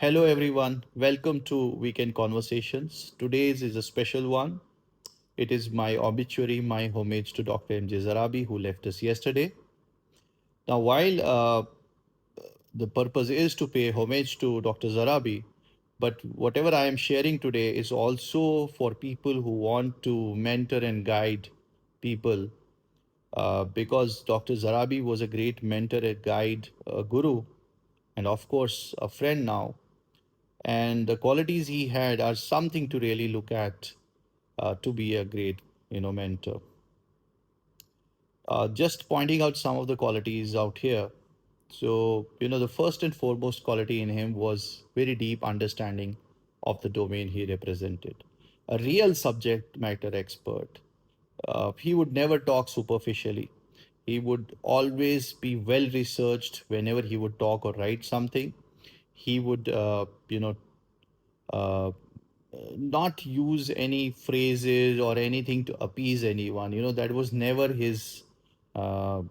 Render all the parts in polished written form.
Hello, everyone. Welcome to Weekend Conversations. Today's is a special one. It is my obituary, my homage to Dr. M J Zarabi, who left us yesterday. Now, while the purpose is to pay homage to Dr. Zarabi, but whatever I am sharing today is also for people who want to mentor and guide people because Dr. Zarabi was a great mentor, a guide, a guru, and of course, a friend now. And the qualities he had are something to really look at to be a great mentor. Just pointing out some of the qualities out here. So the first and foremost quality in him was very deep understanding of the domain he represented, a real subject matter expert. He would never talk superficially. He would always be well researched whenever he would talk or write something. He would uh, not use any phrases or anything to appease anyone. That was never uh,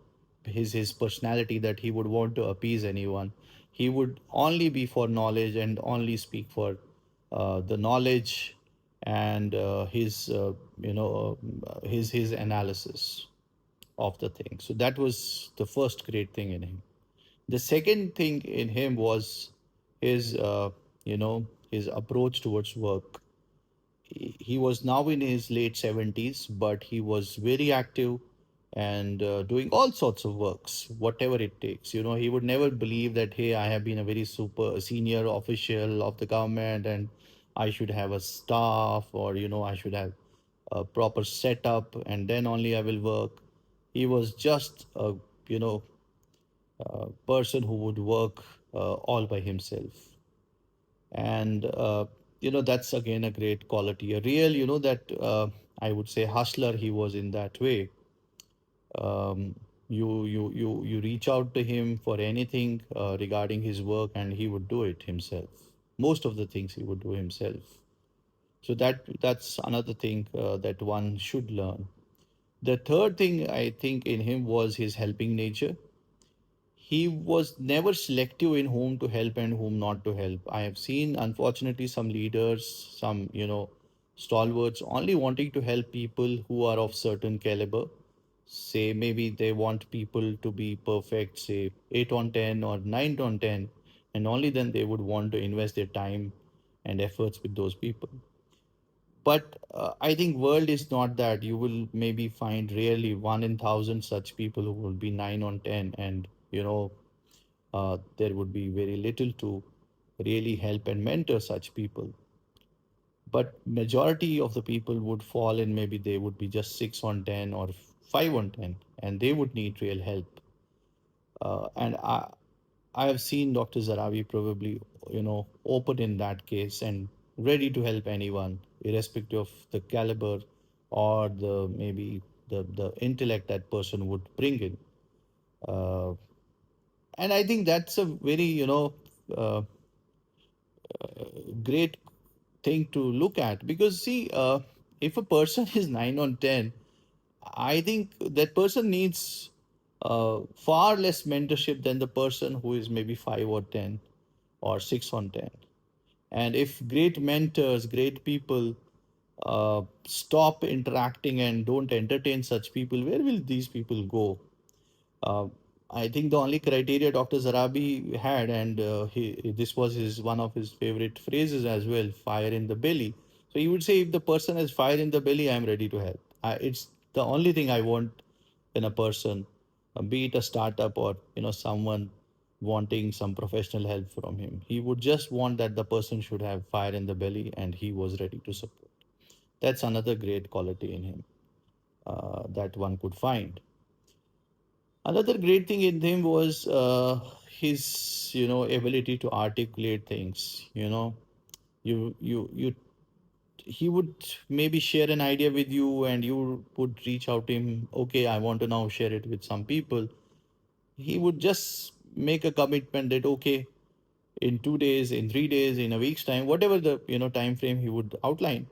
his personality, that he would want to appease anyone. He would only be for knowledge and only speak for the knowledge and his analysis of the thing. So that was the first great thing in him. The second thing in him was his his approach towards work. He was now in his late 70s, but he was very active and doing all sorts of works, whatever it takes. He would never believe that, hey, I have been a very super senior official of the government and I should have a staff, or I should have a proper setup and then only I will work. He was just a you know person who would work all by himself. And that's again a great quality, a real, that I would say hustler. He was in that way. You reach out to him for anything regarding his work and he would do it himself. Most of the things he would do himself. So that's another thing that one should learn. The third thing I think in him was his helping nature. He was never selective in whom to help and whom not to help. I have seen, unfortunately, some leaders, some, stalwarts only wanting to help people who are of certain caliber. Say maybe they want people to be perfect, say 8 on 10 or 9 on 10, and only then they would want to invest their time and efforts with those people. But I think world is not that. You will maybe find rarely one in thousand such people who will be 9 on 10, and there would be very little to really help and mentor such people. But majority of the people would fall in, maybe they would be just 6 on 10 or 5 on 10, and they would need real help. And I have seen Dr. Zarabi probably, open in that case and ready to help anyone, irrespective of the caliber or the maybe the intellect that person would bring in. Uh, and I think that's a very, uh, great thing to look at, because see, if a person is 9 on 10, I think that person needs far less mentorship than the person who is maybe 5 or 10 or 6 on 10. And if great mentors, great people stop interacting and don't entertain such people, where will these people go? Uh, I think the only criteria Dr. Zarabi had, and this was his one of his favorite phrases as well: "fire in the belly." So he would say, if the person has fire in the belly, I am ready to help. It's the only thing I want in a person, be it a startup or someone wanting some professional help from him. He would just want that the person should have fire in the belly, and he was ready to support. That's another great quality in him that one could find. Another great thing in him was his, ability to articulate things. You he would maybe share an idea with you, and you would reach out to him. Okay, I want to now share it with some people. He would just make a commitment that, okay, in 2 days, in 3 days, in a week's time, whatever the time frame he would outline,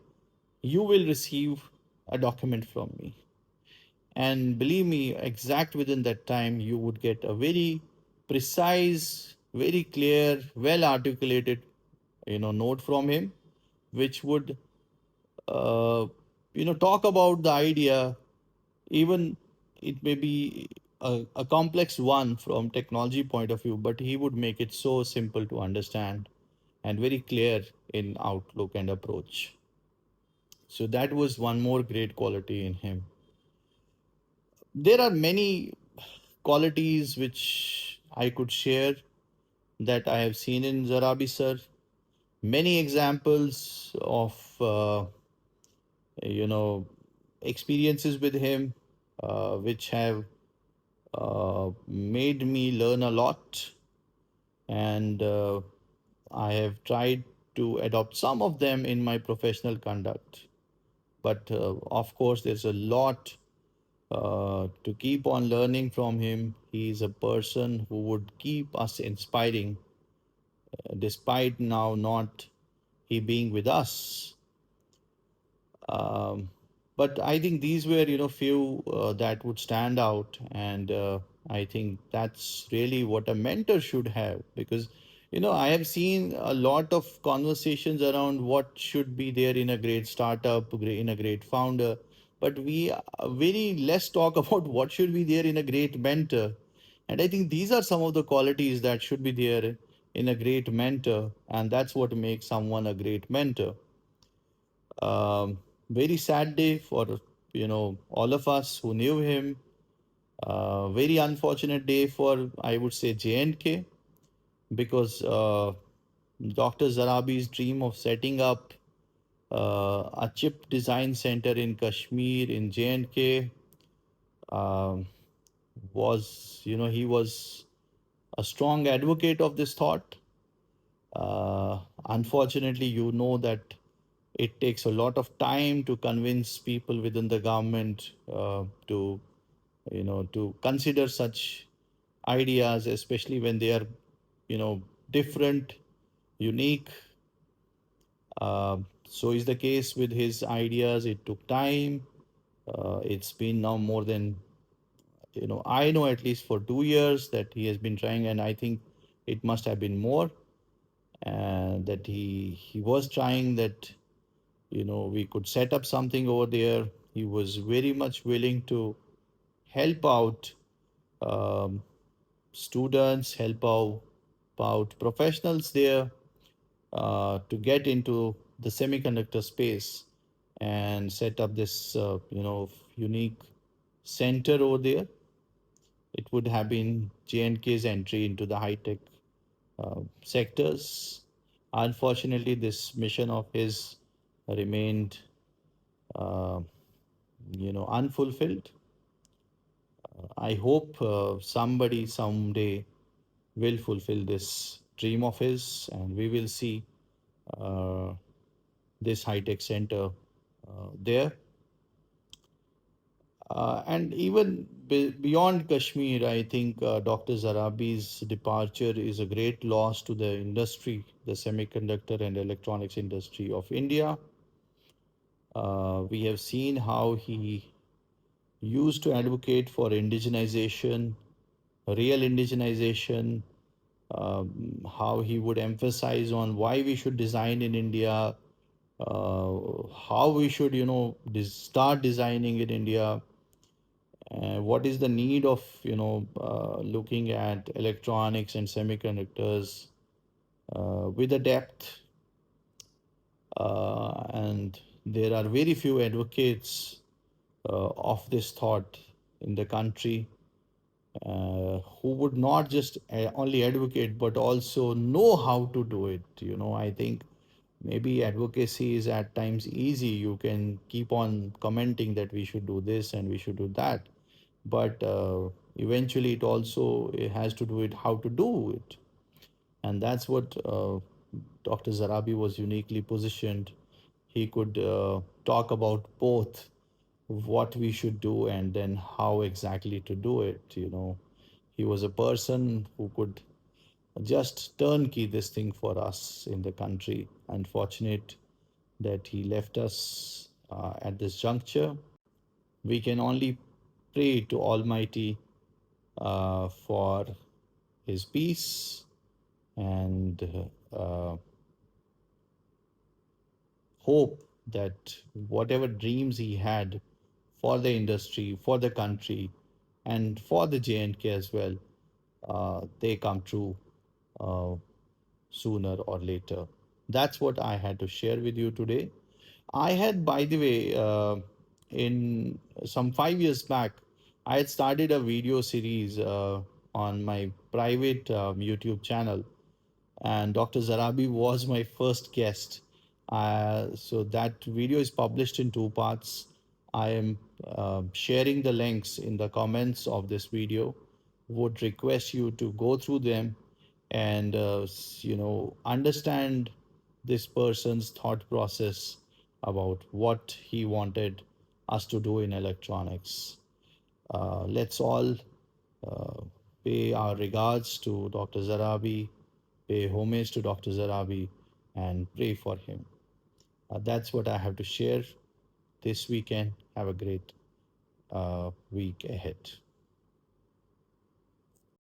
you will receive a document from me. And believe me, exact within that time, you would get a very precise, very clear, well articulated note from him, which would uh, talk about the idea, even it may be a complex one from technology point of view, but he would make it so simple to understand and very clear in outlook and approach. So that was one more great quality in him. There are many qualities which I could share that I have seen in Zarabi sir. Many examples of you know experiences with him, which have made me learn a lot, and I have tried to adopt some of them in my professional conduct. But of course, there's a lot to keep on learning from him. He's a person who would keep us inspiring, despite now not he being with us. Um, but I think these were, few that would stand out, and I think that's really what a mentor should have. Because, I have seen a lot of conversations around what should be there in a great startup, in a great founder, but we very less talk about what should be there in a great mentor. And I think these are some of the qualities that should be there in a great mentor, and that's what makes someone a great mentor. Very sad day for all of us who knew him. Very unfortunate day for, I would say, J&K, because Dr. Zarabi's dream of setting up a chip design center in Kashmir in J&K um, was, he was a strong advocate of this thought. Unfortunately, that it takes a lot of time to convince people within the government to consider such ideas, especially when they are different, unique. So is the case with his ideas. It took time. It's been now more than, I know at least for 2 years that he has been trying, and I think it must have been more. That he was trying that we could set up something over there. He was very much willing to help out um, students, out professionals there to get into the semiconductor space and set up this unique center over there. It would have been J&K's entry into the high tech sectors. Unfortunately, this mission of his remained uh, unfulfilled. I hope somebody someday will fulfill this dream of his, and we will see uh, this high tech center there. And even beyond Kashmir, I think Dr. Zarabi's departure is a great loss to the industry, the semiconductor and electronics industry of India. We have seen how he used to advocate for indigenization, real indigenization, how he would emphasize on why we should design in India, how we should, start designing in India, what is the need of, looking at electronics and semiconductors with a depth. And there are very few advocates of this thought in the country who would not just only advocate but also know how to do it. I think maybe advocacy is at times easy. You can keep on commenting that we should do this and we should do that, but eventually it has to do it how to do it. And that's what Dr. Zarabi was uniquely positioned. He could talk about both what we should do and then how exactly to do it. He was a person who could just turnkey this thing for us in the country. Unfortunate that he left us at this juncture. We can only pray to Almighty for his peace and hope that whatever dreams he had for the industry, for the country, and for the J&K as well, they come true uh, sooner or later. That's what I had to share with you today. I had, by the way, in some 5 years back, I had started a video series on my private YouTube channel, and Dr. Zarabi was my first guest. So that video is published in two parts. I am sharing the links in the comments of this video. Would request you to go through them and understand this person's thought process about what he wanted us to do in electronics. Let's all uh, pay our regards to Dr. Zarabi, pay homage to Dr. Zarabi, and pray for him. That's what I have to share this weekend. Have a great week ahead.